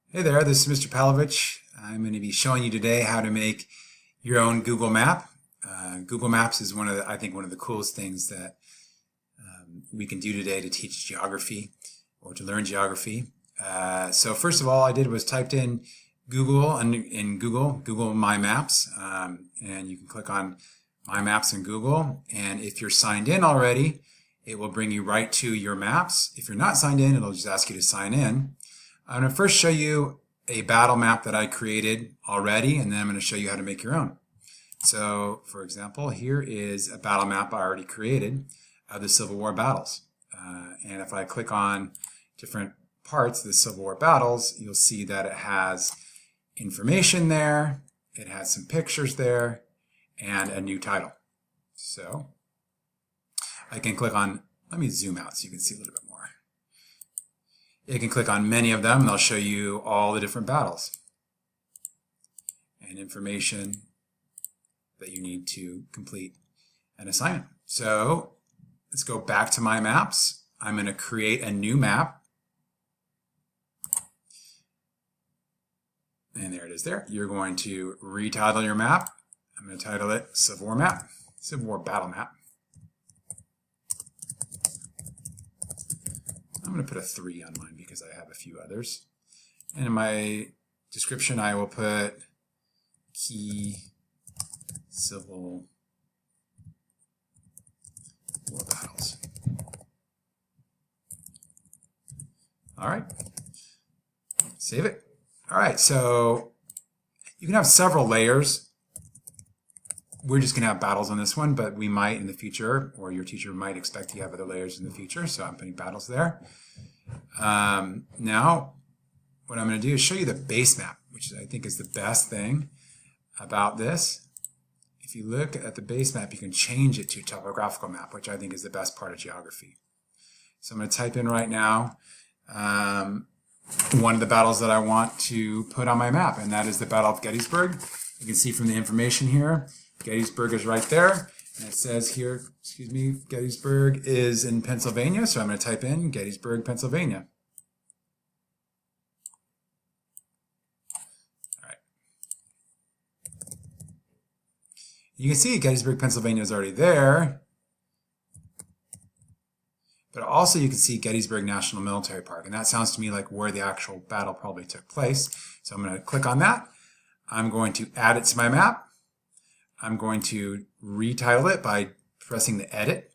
Hey there, this is Mr. Palovich. I'm going to be showing you today how to make your own Google map. Google Maps is I think one of the coolest things that we can do today to teach geography or to learn geography. So first of all I did was typed in Google in Google My Maps, and you can click on My Maps in Google, and if you're signed in already, it will bring you right to your maps. If you're not signed in, it'll just ask you to sign in. I'm going to first show you a battle map that I created already, and then I'm going to show you how to make your own. So, for example, here is a battle map I already created of the Civil War battles. And if I click on different parts of the Civil War battles, you'll see that it has information there, it has some pictures there, and a new title. So, I can click on, let me zoom out so you can see a little bit more. You can click on many of them and they'll show you all the different battles and information that you need to complete an assignment. So let's go back to My Maps. I'm going to create a new map. And there it is there. You're going to retitle your map. I'm going to title it Civil War Map, Civil War Battle Map. I'm going to put a 3 on mine because I have a few others. And in my description, I will put key Civil War battles. All right. Save it. All right. So you can have several layers. We're just going to have battles on this one, but we might in the future, or your teacher might expect you to have other layers in the future, so I'm putting battles there. Now, what I'm going to do is show you the base map, which I think is the best thing about this. If you look at the base map, you can change it to a topographical map, which I think is the best part of geography. So I'm going to type in right now one of the battles that I want to put on my map, and that is the Battle of Gettysburg. You can see from the information here, Gettysburg is right there, and it says here, Gettysburg is in Pennsylvania, so I'm going to type in Gettysburg, Pennsylvania. All right. You can see Gettysburg, Pennsylvania is already there, but also you can see Gettysburg National Military Park, and that sounds to me like where the actual battle probably took place. So I'm going to click on that. I'm going to add it to my map. I'm going to retitle it by pressing the edit,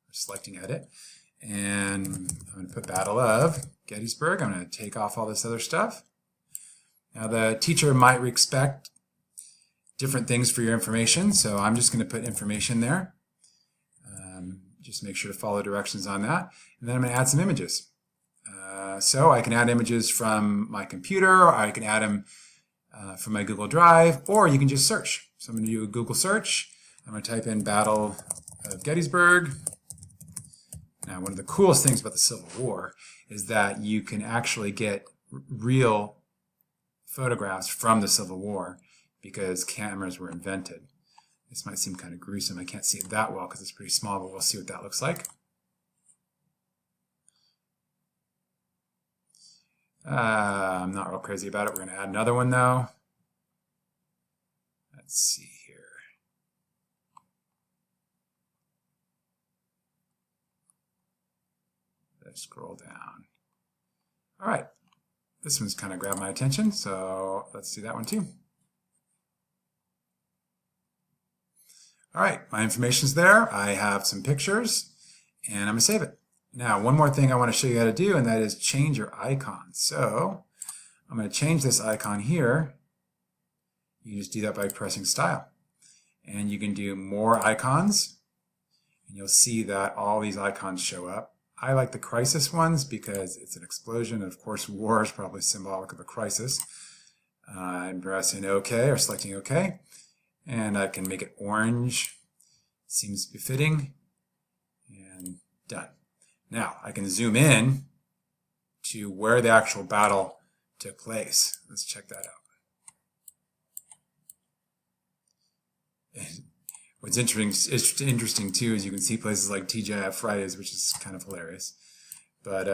or selecting edit, and I'm going to put Battle of Gettysburg. I'm going to take off all this other stuff. Now the teacher might expect different things for your information, so I'm just going to put information there. Just make sure to follow directions on that, and then I'm going to add some images. So I can add images from my computer, or I can add them from my Google Drive, or you can just search. So I'm going to do a Google search. I'm going to type in Battle of Gettysburg. Now, one of the coolest things about the Civil War is that you can actually get real photographs from the Civil War because cameras were invented. This might seem kind of gruesome. I can't see it that well because it's pretty small, but we'll see what that looks like. I'm not real crazy about it. We're going to add another one though. Let's see here. Let's scroll down. All right. This one's kind of grabbed my attention, so let's do that one too. All right, my information's there. I have some pictures, and I'm going to save it. Now, one more thing I want to show you how to do, and that is change your icon. So I'm going to change this icon here. You can just do that by pressing Style. And you can do more icons, and you'll see that all these icons show up. I like the crisis ones because it's an explosion, and of course war is probably symbolic of a crisis. I'm pressing OK or selecting OK, and I can make it orange. Seems befitting, and done. Now, I can zoom in to where the actual battle took place. Let's check that out. And what's interesting too is you can see places like TGIF Fridays, which is kind of hilarious. But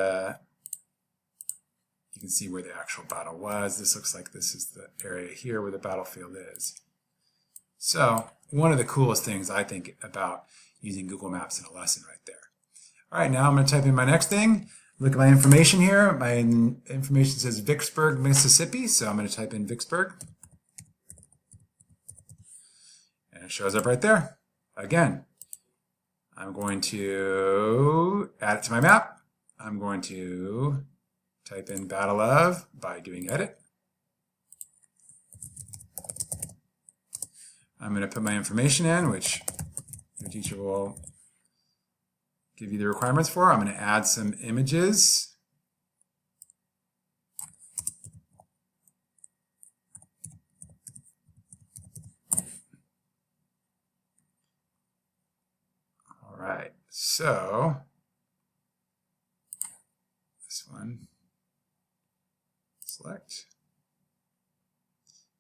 you can see where the actual battle was. This looks like this is the area here where the battlefield is. So one of the coolest things I think about using Google Maps in a lesson right there. All right, now I'm going to type in my next thing. Look at my information here. My information says Vicksburg, Mississippi, so I'm going to type in Vicksburg. And it shows up right there. Again, I'm going to add it to my map. I'm going to type in Battle of by doing edit. I'm going to put my information in, which your teacher will give you the requirements for. I'm going to add some images. All right, so this one, select,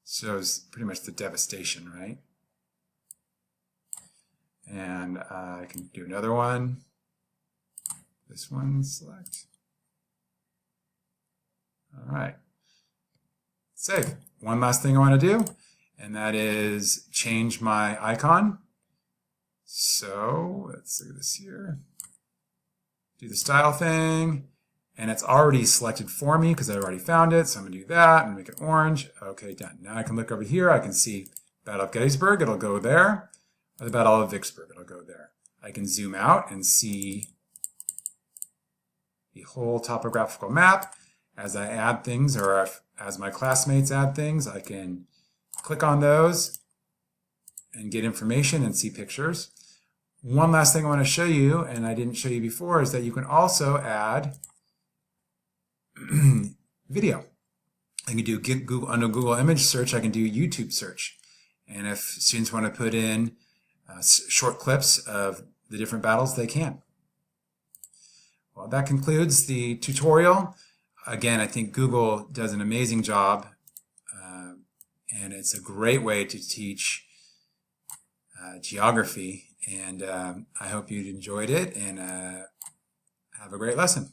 shows pretty much the devastation, right? And I can do another one. This one, select. All right. Save. One last thing I want to do, and that is change my icon. So let's look at this here. Do the style thing, and it's already selected for me because I already found it. So I'm going to do that and make it orange. Okay, done. Now I can look over here. I can see Battle of Gettysburg. It'll go there. Or the Battle of Vicksburg. It'll go there. I can zoom out and see the whole topographical map. As I add things, or as my classmates add things, I can click on those and get information and see pictures. One last thing I want to show you, and I didn't show you before, is that you can also add video. I can do Google, under Google image search, I can do YouTube search. And if students want to put in short clips of the different battles, they can. Well, that concludes the tutorial. Again, I think Google does an amazing job, and it's a great way to teach geography. And I hope you enjoyed it, and have a great lesson.